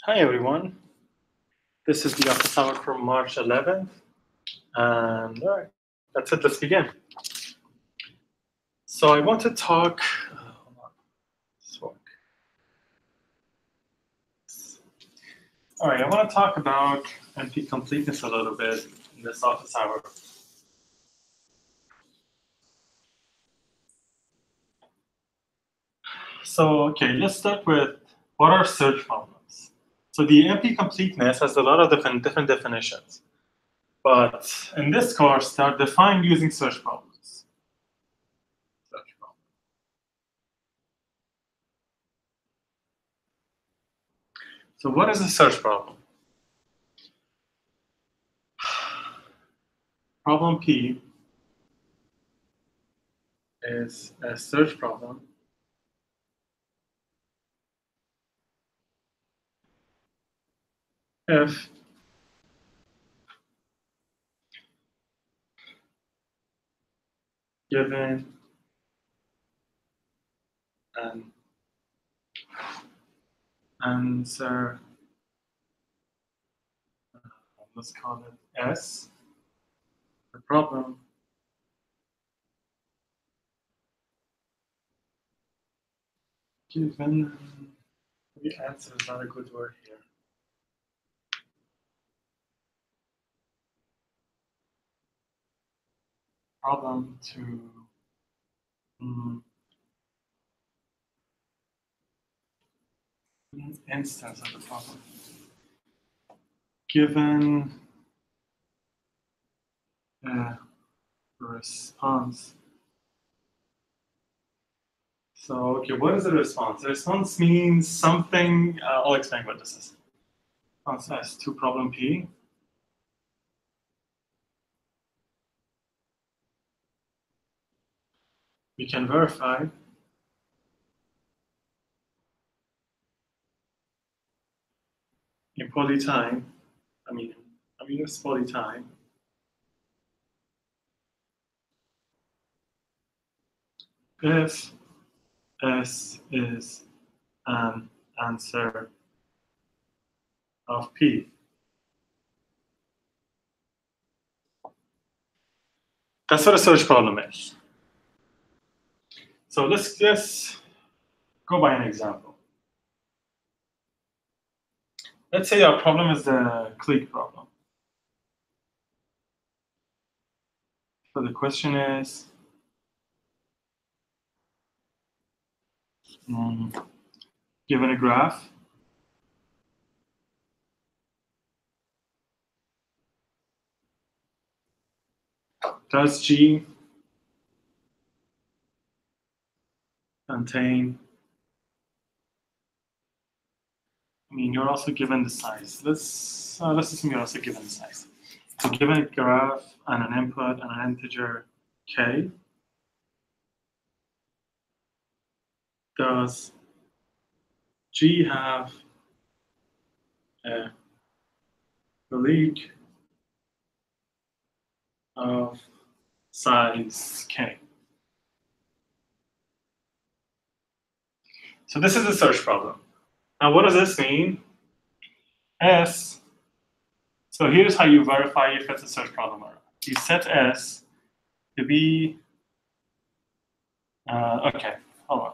Hi everyone, this is the office hour for March 11th, and all right, that's it, let's begin. So I want to talk, hold on, this work. All right, I want to talk about NP completeness a little bit in this office hour. So, okay, let's start with what are search problems? So the NP completeness has a lot of different definitions, but in this course, they're defined using search problems. Search problem. So what is a search problem? Problem P is a search problem if given an answer, let's call it S, the problem given the answer is not a good word here. Problem to instance of the problem. Given a response. So, okay, what is a response? A response means something, I'll explain what this is. Response S to problem P. We can verify in polytime, I mean it's polytime, if S is an answer of P. That's what a search problem is. So let's go by an example. Let's say our problem is the clique problem. So the question is, given a graph, does G contain, you're also given the size. Let's assume you're also given the size. So given a graph and an input and an integer k, does G have a colleague of size k? So this is a search problem. Now, what does this mean? S, so here's how you verify if it's a search problem or not. You set S to be, okay, hold on.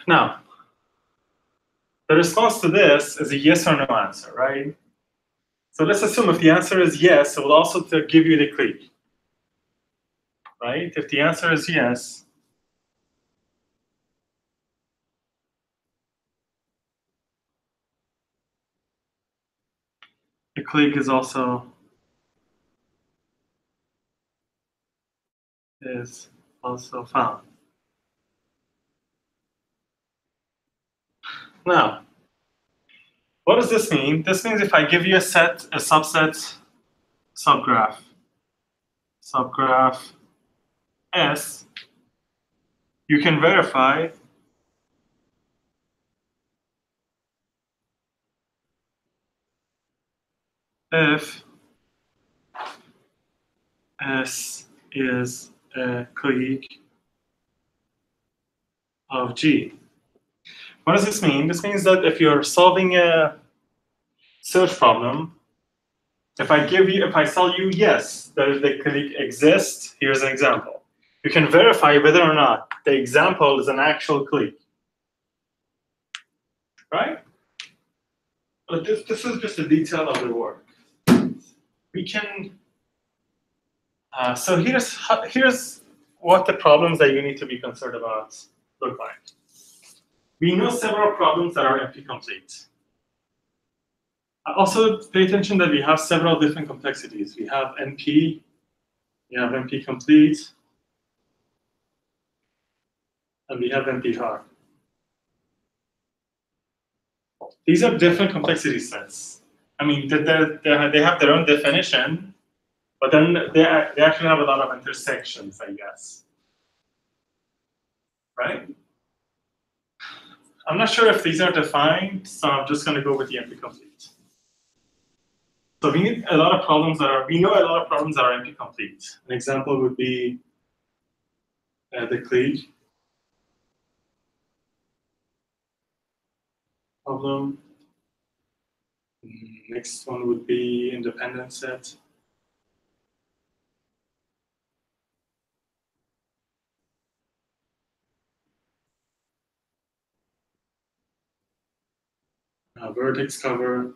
Now, the response to this is a yes or no answer, right? So let's assume if the answer is yes, it will also give you the clique, right? If the answer is yes, the clique is also found. Now, what does this mean? This means if I give you a subset, subgraph S, you can verify if S is a clique of G. What does this mean? This means that if you're solving a search problem, if I tell you yes, that the clique exists, here's an example. You can verify whether or not the example is an actual clique. Right? But this is just a detail of the work. We can. So here's what the problems that you need to be concerned about look like. We know several problems that are NP-complete. Also, pay attention that we have several different complexities. We have NP, we have NP-complete, and we have NP-hard. These are different complexity sets. I mean, they have their own definition, but then they actually have a lot of intersections, I guess. Right? I'm not sure if these are defined, so I'm just going to go with the NP-complete. So we need a lot of problems we know a lot of problems that are NP-complete. An example would be the clique problem. Next one would be independent set. Vertex cover.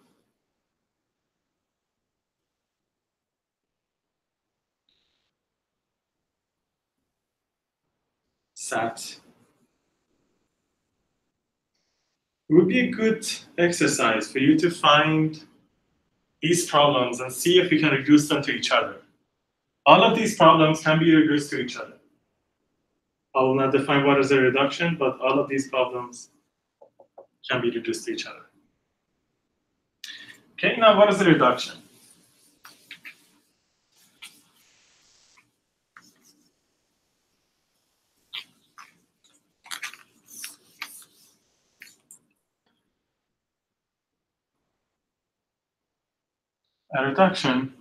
SAT. It would be a good exercise for you to find these problems and see if you can reduce them to each other. All of these problems can be reduced to each other. I will not define what is a reduction, but all of these problems can be reduced to each other. Okay, now what is a reduction? A reduction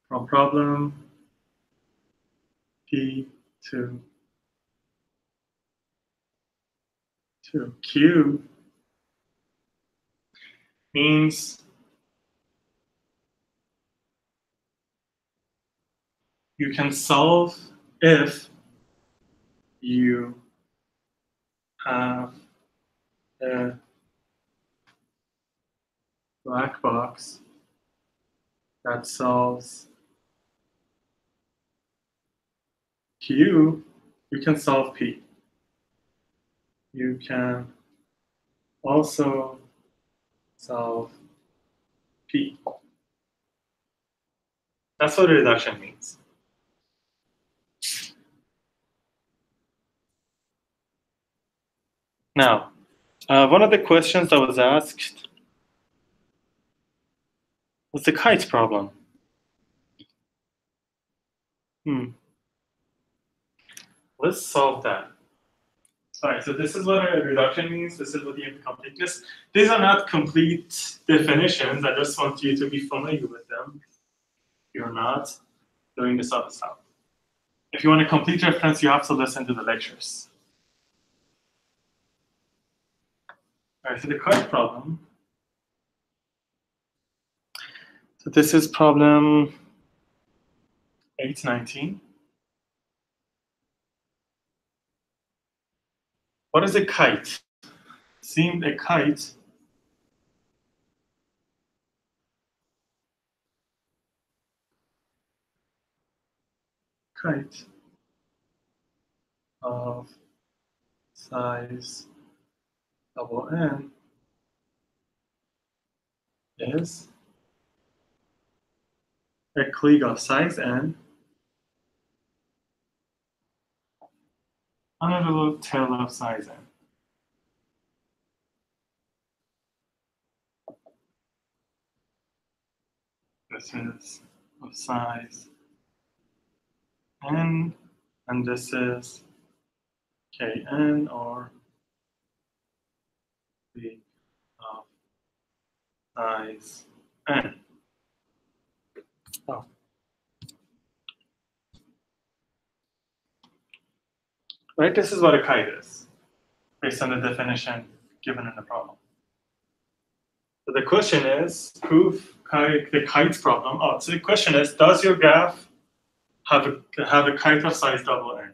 from problem P to Q means you can solve if you have a black box that solves Q, you can solve P. You can also solve P. That's what a reduction means. Now, one of the questions that was asked was the kite problem. Let's solve that. All right, so this is what a reduction means. This is what the incompleteness. These are not complete definitions. I just want you to be familiar with them. You're not doing this other stuff. If you want a complete reference, you have to listen to the lectures. All right, so the kite problem. So this is problem 819. What is a kite? Seemed a kite of size n is a clique of size n on a little tail of size n. This is of size n, and this is kn, or clique of size n. Oh. Right? This is what a kite is, based on the definition given in the problem. So the question is, prove the kite's problem. Oh, so the question is, does your graph have a kite of size double n?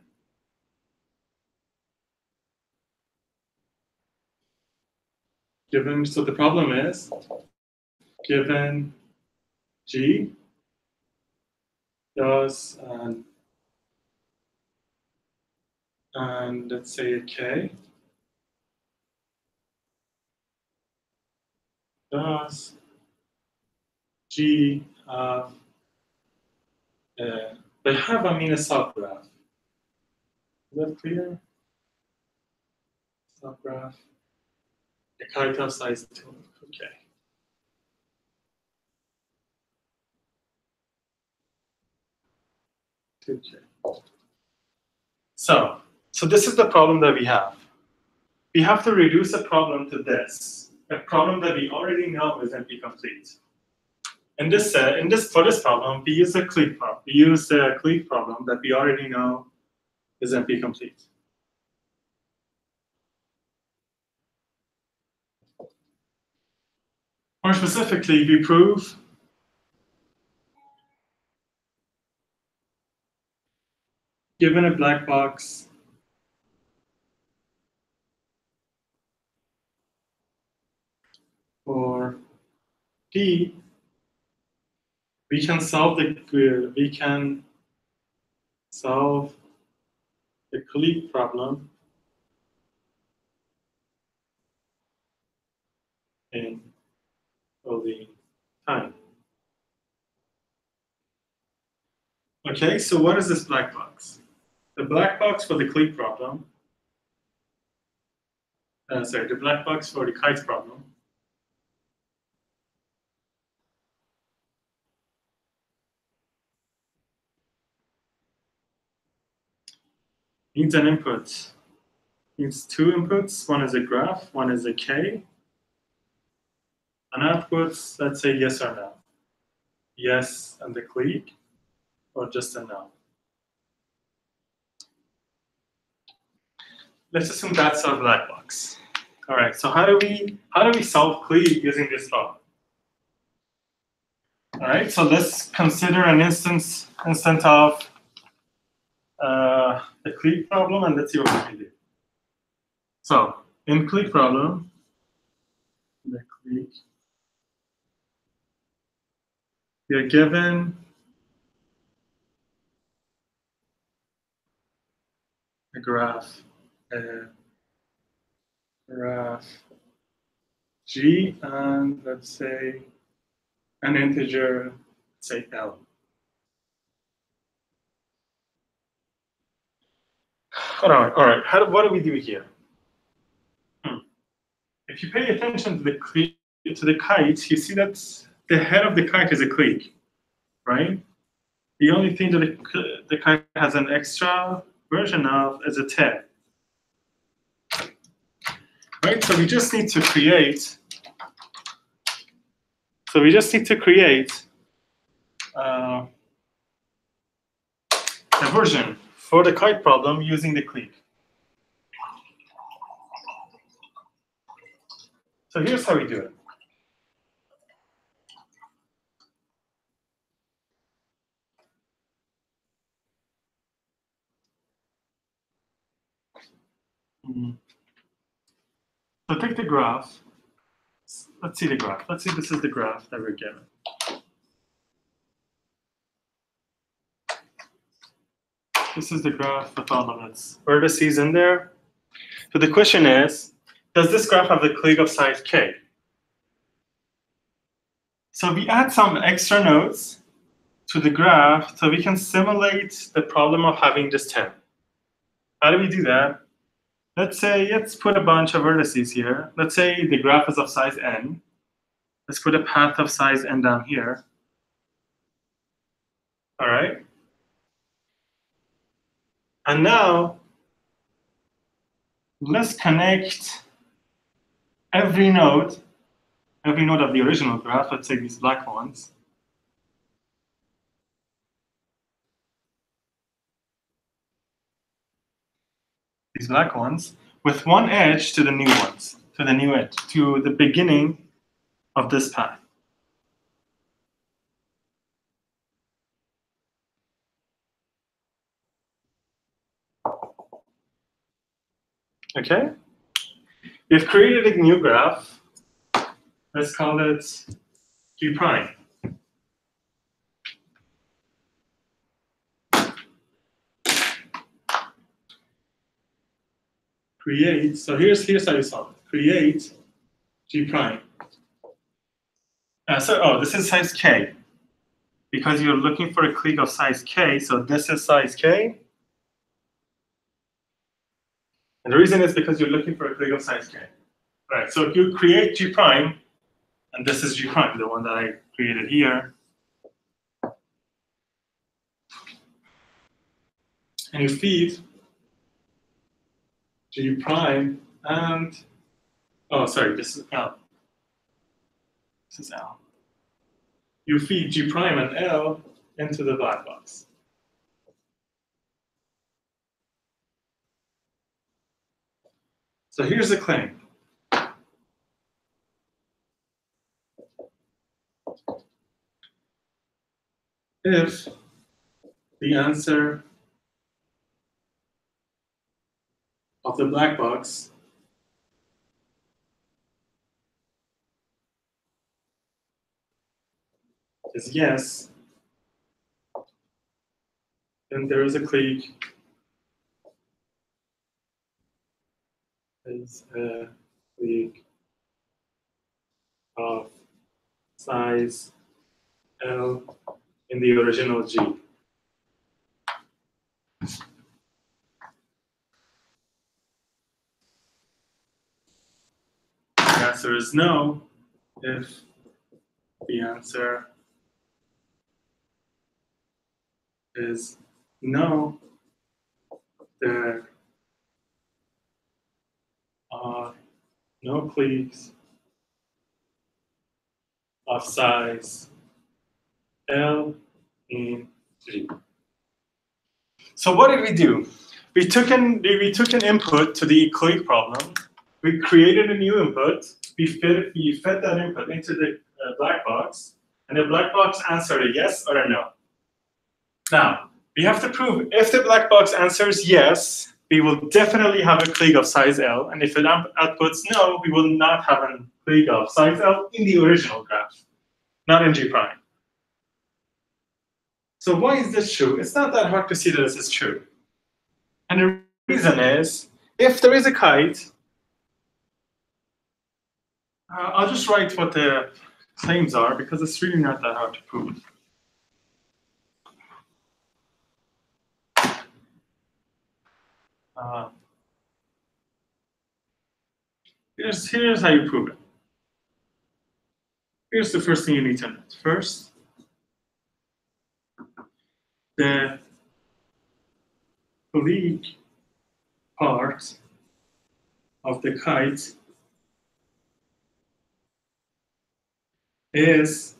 Given, so the problem is, given G does, and let's say a K, does G have, they have, I mean, a subgraph. Is that clear? Subgraph. A kite of size 2. Okay. Okay. So this is the problem that we have. We have to reduce a problem to this, a problem that we already know is NP complete. For this problem, we use a clique problem. We use the clique problem that we already know is NP complete. More specifically, we prove given a black box for D, we can solve the clique problem in only time. Okay, so what is this black box? The black box for the clique problem, the black box for the kites problem needs an input. Needs two inputs. One is a graph, one is a K. And outputs, let's say yes or no. Yes and the clique, or just a no. Let's assume that's our black box. All right, so how do we solve clique using this problem? All right, so let's consider an instant of the clique problem, and let's see what we can do. So in clique problem, the clique, we are given a graph G, and let's say an integer, say L. All right. What do we do here? If you pay attention to the kite, you see that the head of the kite is a clique, right? The only thing that the kite has an extra version of is a tail. Right? So we just need to create. A version for the kite problem using the clique. So here's how we do it. So take the graph. Let's see the graph. Let's see this is the graph that we're given. This is the graph with all of its vertices in there. So the question is, does this graph have the clique of size K? So we add some extra nodes to the graph so we can simulate the problem of having this 10. How do we do that? Let's put a bunch of vertices here. Let's say the graph is of size n. Let's put a path of size n down here. All right. And now, let's connect every node of the original graph, let's say these black ones. these black ones, with one edge to the new ones, to the new edge, to the beginning of this path. Okay? We've created a new graph. Let's call it G prime. Create, so here's how you solve it. Create G prime. This is size K. Because you're looking for a clique of size K, so this is size K. And the reason is because you're looking for a clique of size K. Right, so if you create G prime, and this is G prime, the one that I created here, and you feed G prime and, oh, sorry, this is L. This is L. You feed G prime and L into the black box. So here's the claim. If the answer of the black box is yes, then there is a clique of size L in the original G. The answer is no if the answer is no, there are no cliques of size L in G. So what did we do? We took an input to the clique problem. We created a new input. We fed that input into the black box, and the black box answered a yes or a no. Now, we have to prove if the black box answers yes, we will definitely have a clique of size L, and if it outputs no, we will not have a clique of size L in the original graph, not in G prime. So why is this true? It's not that hard to see that this is true. And the reason is, if there is a kite, I'll just write what the claims are, because it's really not that hard to prove. Here's how you prove it. Here's the first thing you need to note. First, the clique part of the kite is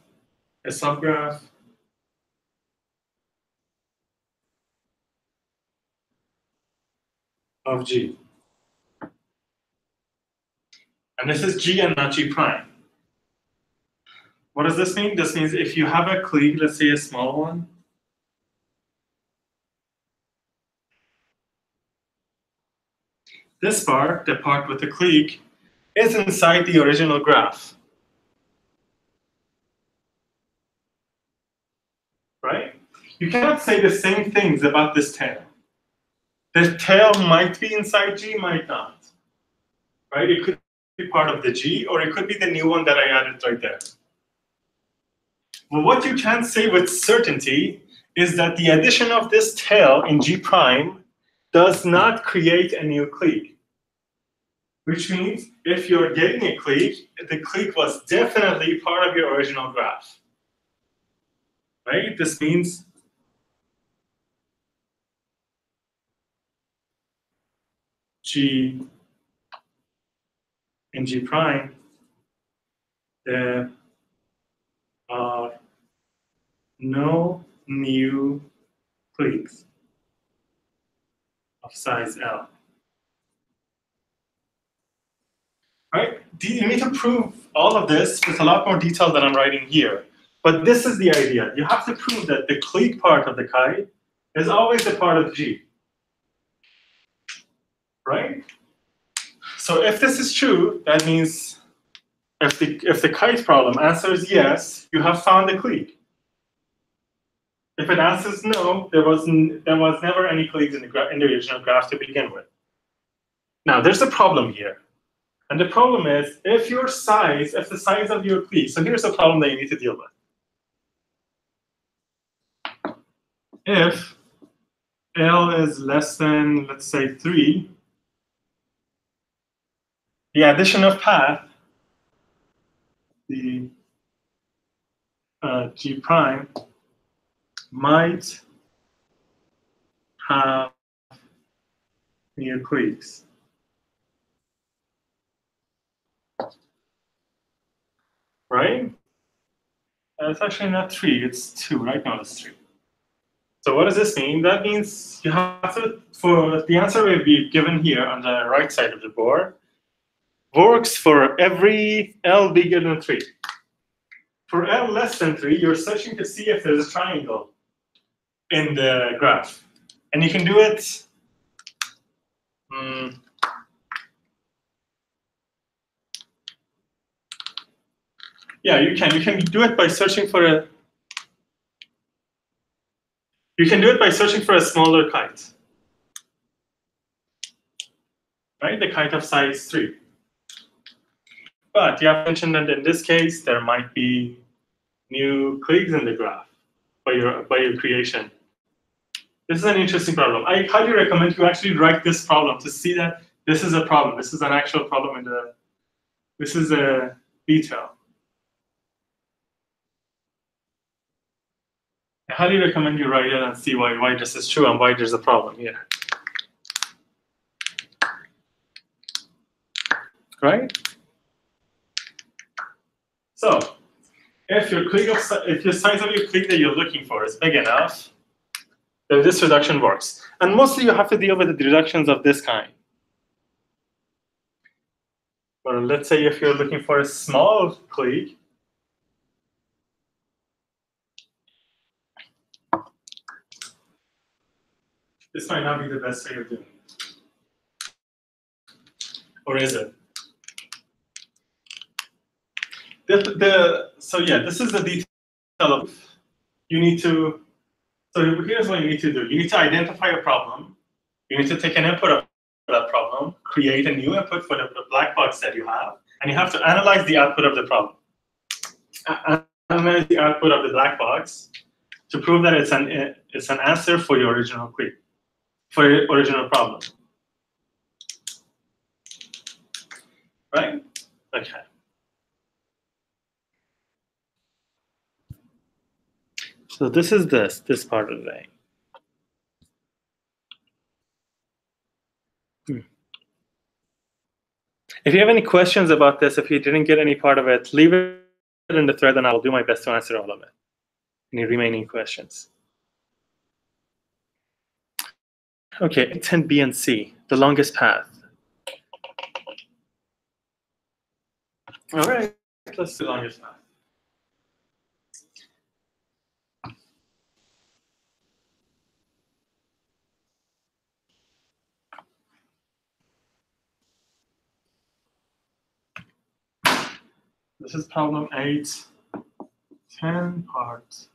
a subgraph of G. And this is G and not G prime. What does this mean? This means if you have a clique, let's say a small one, this part, the part with the clique, is inside the original graph. Right? You cannot say the same things about this tail. The tail might be inside G, might not. Right? It could be part of the G, or it could be the new one that I added right there. Well, what you can say with certainty is that the addition of this tail in G prime does not create a new clique. Which means if you're getting a clique, the clique was definitely part of your original graph. Right? This means G in G prime, there are no new cliques of size L. right? You need to prove all of this with a lot more detail than I'm writing here. But this is the idea. You have to prove that the clique part of the chi is always a part of G, right? So if this is true, that means if the kite problem answers yes, you have found the clique. If it answers no, there was never any cliques in the original graph to begin with. Now there's a problem here. And the problem is if the size of your clique, so here's a problem that you need to deal with. If L is less than, let's say, 3, the addition of path, the G prime, might have new cliques. Right? It's actually not 3, it's 2. Right now it's 3. So what does this mean? That means you have to, for the answer we've given here on the right side of the board, works for every L bigger than 3. For L less than 3, you're searching to see if there's a triangle in the graph. And you can do it yeah, you can. You can do it by searching for a. You can do it by searching for a smaller kite, right? The kite of size 3. But you have mentioned that in this case there might be new cliques in the graph by your creation. This is an interesting problem. I highly recommend you actually write this problem to see that this is a problem. This is an actual problem in the. This is a detail. I highly recommend you write it and see why this is true and why there's a problem here. Right? So, if your size of your clique that you're looking for is big enough, then this reduction works. And mostly you have to deal with the reductions of this kind. Or let's say if you're looking for a small clique, this might not be the best way of doing it. Or is it? So yeah, this is the detail of you need to. So here's what you need to do. You need to identify a problem. You need to take an input of that problem, create a new input for the black box that you have, and you have to analyze the output of the problem. Analyze the output of the black box to prove that it's an answer for your original query, for your original problem. Right? Okay. So this is this part of the thing. If you have any questions about this, if you didn't get any part of it, leave it in the thread and I'll do my best to answer all of it. Any remaining questions? Okay, 10 B and C, the longest path. All right, let's do the longest path. This is problem 8.10 part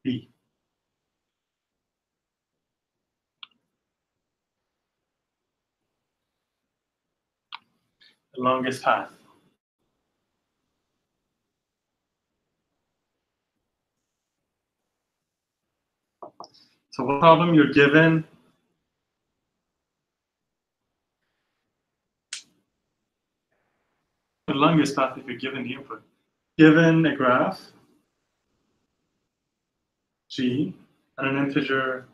B. The longest path. So what problem you're given? The longest path if you're given the input. Given a graph, G, and an integer,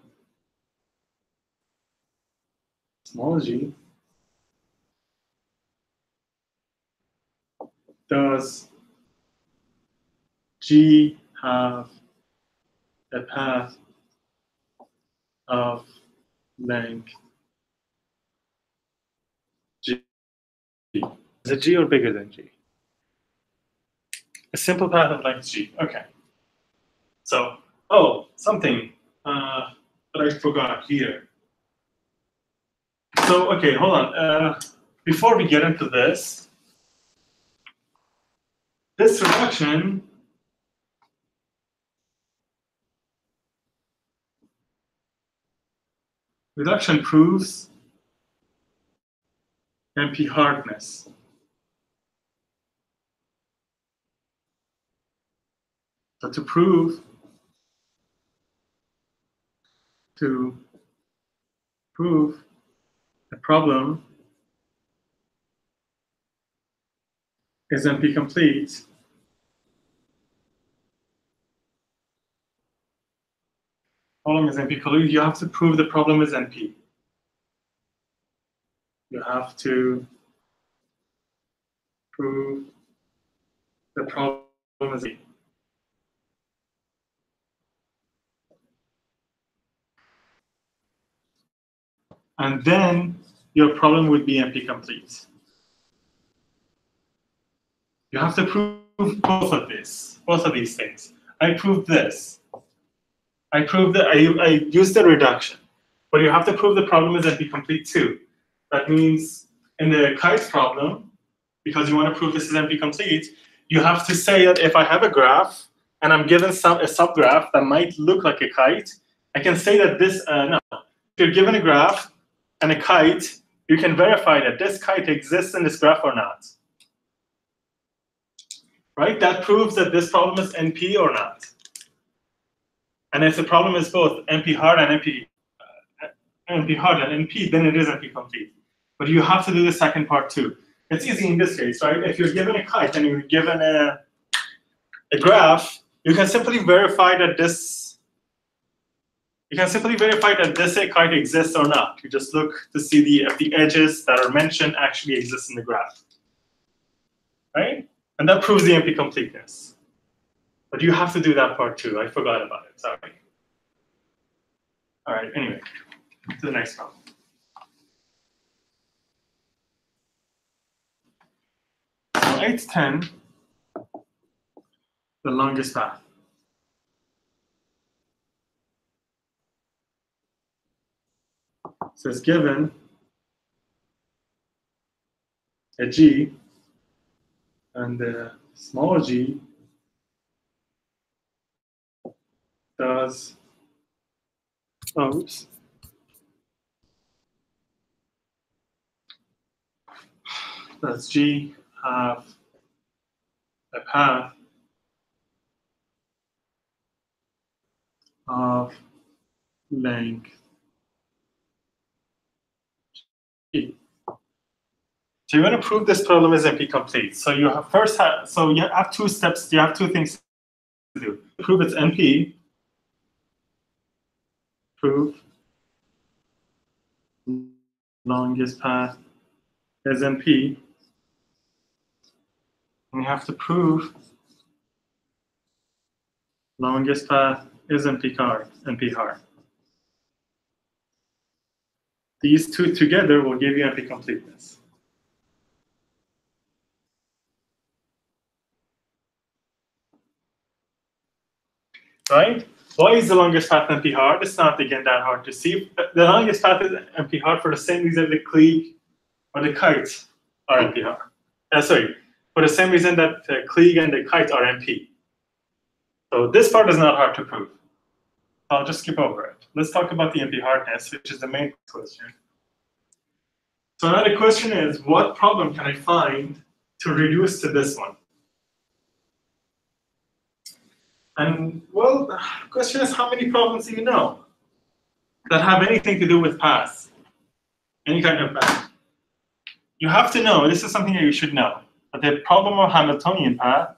small g, does G have a path of length G? Is it G or bigger than G? A simple path of length G. Okay. So, something that I forgot here. So, okay, hold on. Before we get into this reduction proves NP hardness. So to prove a problem is NP complete, problem is NP complete, you have to prove the problem is NP. You have to prove the problem is NP. And then your problem would be NP complete. You have to prove both of these things. I proved this. I proved that I used the reduction, but you have to prove the problem is NP complete too. That means in the kite problem, because you want to prove this is NP complete, you have to say that if I have a graph and I'm given a subgraph that might look like a kite, I can say that this, no. If you're given a graph and a kite, you can verify that this kite exists in this graph or not. Right? That proves that this problem is NP or not. And if the problem is both NP hard and NP hard and NP, then it is NP complete. But you have to do the second part too. It's easy in this case, right? If you're given a kite and you're given a graph, you can simply verify that this kite exists or not. You just look to see if the edges that are mentioned actually exist in the graph, right? And that proves the NP completeness. But you have to do that part too. I forgot about it. Sorry. All right. Anyway, to the next problem. So 810, the longest path. So it's given a G, and the small g does, oops. Does G have a path of length G? So you want to prove this problem is NP complete. So you have you have two steps. You have two things to do. Prove it's NP. Prove longest path is NP. And you have to prove longest path is NP hard. These two together will give you NP completeness. Right? Why is the longest path NP hard? It's not, again, that hard to see. The longest path is NP hard for the same reason the Klieg or the kite are NP hard. Sorry, for the same reason that Klieg and the kite are NP. So this part is not hard to prove. I'll just skip over it. Let's talk about the NP hardness, which is the main question. So now the question is, what problem can I find to reduce to this one? And, well, the question is, how many problems do you know that have anything to do with paths? Any kind of path. You have to know, this is something that you should know, that the problem of Hamiltonian path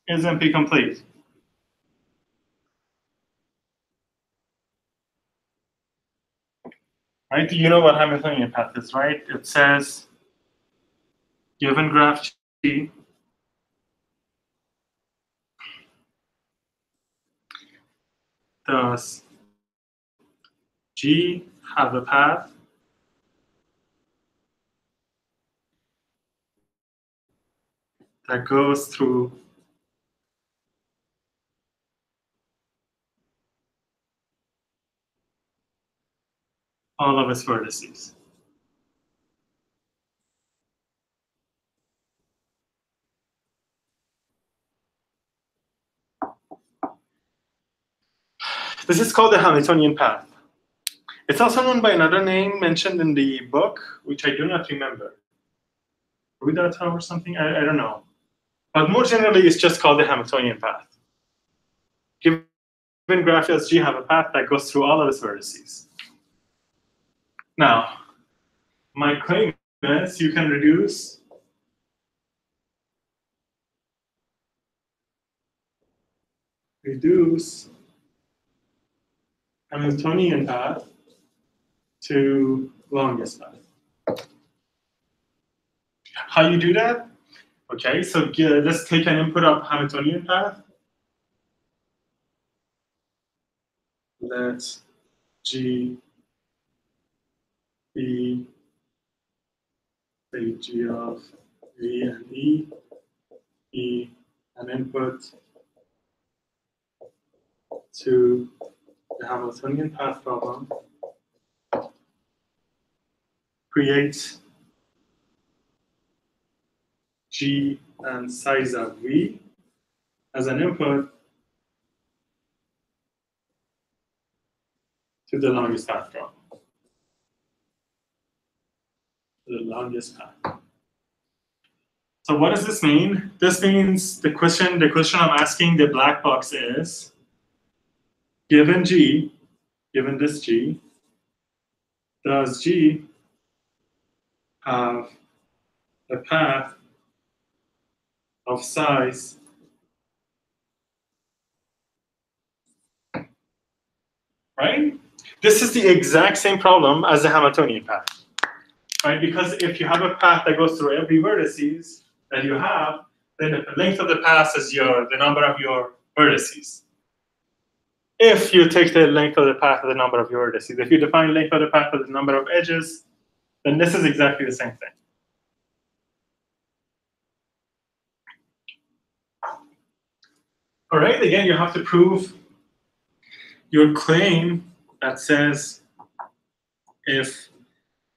is NP complete. Right? You know what Hamiltonian path is, right? It says, given graph G, does G have a path that goes through all of its vertices. This is called the Hamiltonian path. It's also known by another name mentioned in the book, which I do not remember. Rudata or something? I don't know. But more generally, it's just called the Hamiltonian path. Given graph as G have a path that goes through all of its vertices. Now, my claim is you can reduce Hamiltonian path to longest path. How you do that? Okay, so let's take an input of Hamiltonian path. Let G be say G of V and E be an input to the Hamiltonian path problem. Create G and size of V as an input to the longest path problem. The longest path. So what does this mean? This means the question I'm asking the black box is, given G, given this G, does G have a path of size right? This is the exact same problem as the Hamiltonian path, right? Because if you have a path that goes through every vertices that you have, then the length of the path is the number of your vertices. If you take the length of the path of the number of your vertices, if you define length of the path as the number of edges, then this is exactly the same thing. All right, again, you have to prove your claim that says if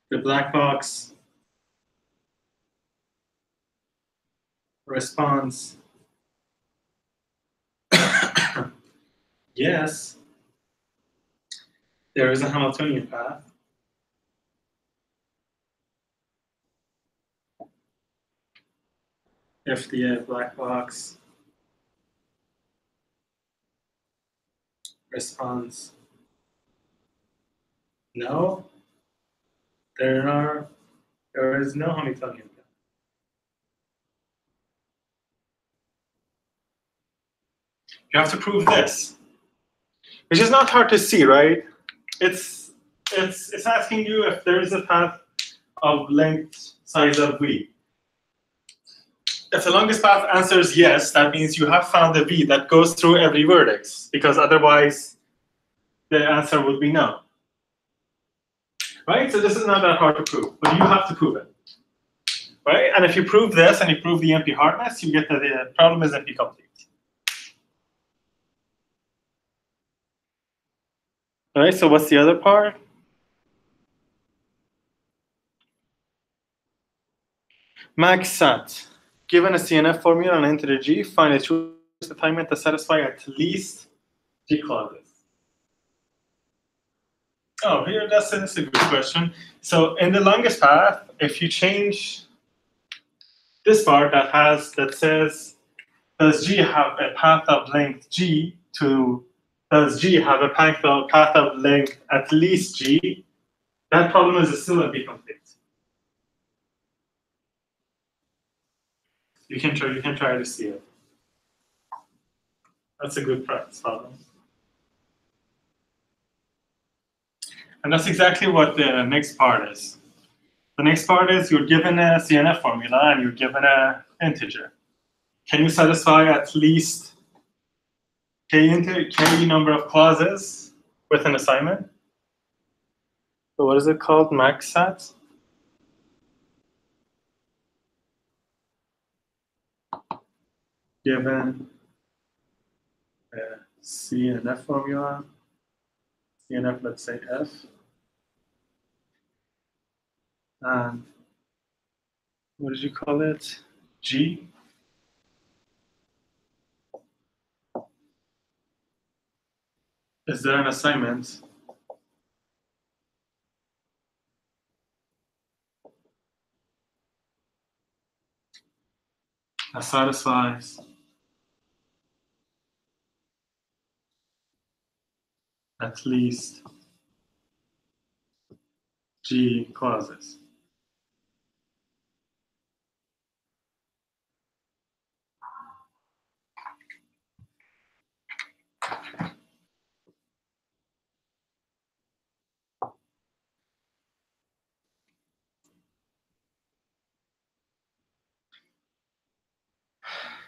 the black box responds yes, there is a Hamiltonian path. If the black box responds no, there is no Hamiltonian path. You have to prove this, which is not hard to see, right? It's asking you if there is a path of length size of V. If the longest path answers yes, that means you have found a V that goes through every vertex, because otherwise the answer would be no. Right? So this is not that hard to prove, but you have to prove it. Right? And if you prove this and you prove the NP hardness, you get that the problem is NP complete. All right, so what's the other part? Max sat. Given a CNF formula and integer G, find a choice assignment to satisfy at least G clauses. Oh, here, that's a good question. So in the longest path, if you change this part that says, does G have a path of length G to does G have a path of length at least G, that problem is still NP complete. You can try to see it. That's a good practice problem. And that's exactly what the next part is. The next part is you're given a CNF formula and you're given an integer. Can you satisfy at least k number of clauses with an assignment? So what is it called? MaxSat? Given a C and F formula, C and F, let's say F, and what did you call it? G. Is there an assignment that satisfies at least G clauses?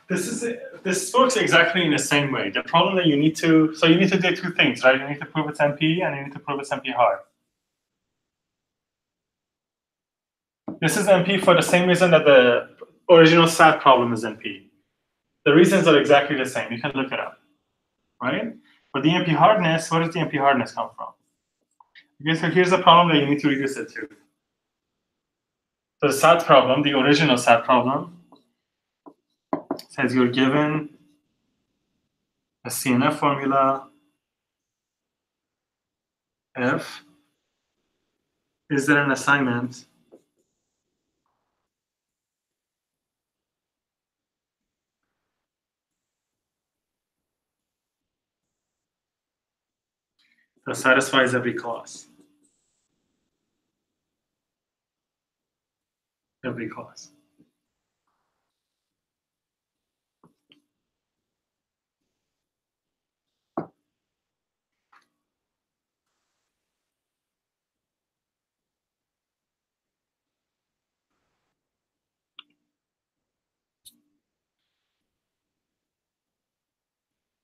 This works exactly in the same way. The problem that you need to do two things, right? You need to prove it's NP and you need to prove it's NP hard. This is NP for the same reason that the original SAT problem is NP. The reasons are exactly the same. You can look it up, right? For the NP hardness, where does the NP hardness come from? Okay, so here's the problem that you need to reduce it to. So the SAT problem, the original SAT problem, says you're given a CNF formula F. Is there an assignment that satisfies every clause? Every clause.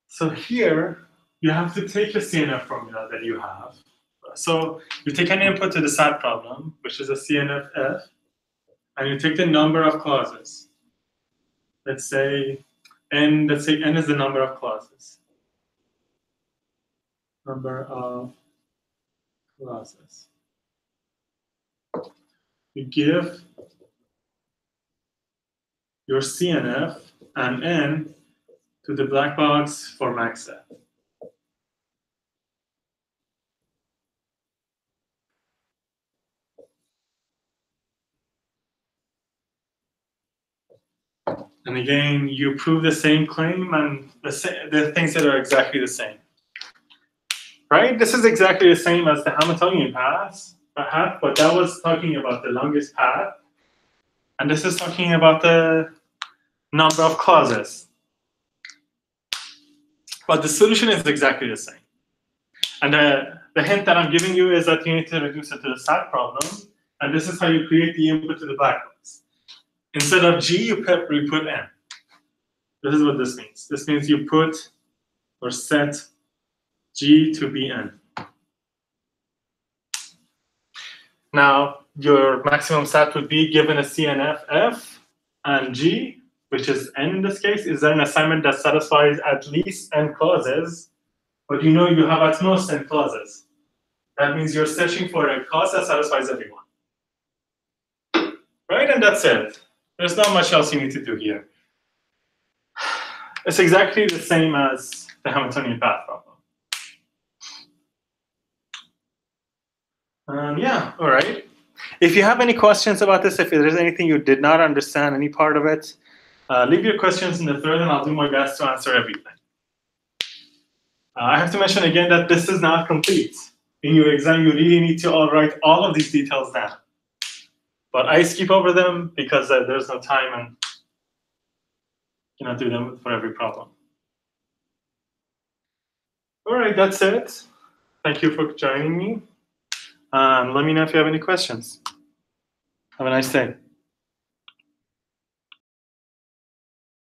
So here, you have to take the CNF formula that you have. So you take an input to the SAT problem, which is a CNF F, and you take the number of clauses. Let's say N is the number of clauses. Number of clauses. You give your CNF and N to the black box for MaxSat. And again, you prove the same claim and the things that are exactly the same. Right? This is exactly the same as the Hamiltonian path, but that was talking about the longest path. And this is talking about the number of clauses. But the solution is exactly the same. And the hint that I'm giving you is that you need to reduce it to the SAT problem. And this is how you create the input to the black box. Instead of G, you put N. This is what this means. This means you put or set G to be N. Now, your maximum SAT would be given a CNF F and G, which is N in this case. Is there an assignment that satisfies at least N clauses? But you know you have at most N clauses. That means you're searching for a clause that satisfies everyone. Right? And that's it. There's not much else you need to do here. It's exactly the same as the Hamiltonian path problem. Yeah, all right. If you have any questions about this, if there's anything you did not understand, any part of it, leave your questions in the thread and I'll do my best to answer everything. I have to mention again that this is not complete. In your exam, you really need to write all of these details down. But I skip over them because there's no time and cannot do them for every problem. All right, that's it. Thank you for joining me. Let me know if you have any questions. Have a nice day.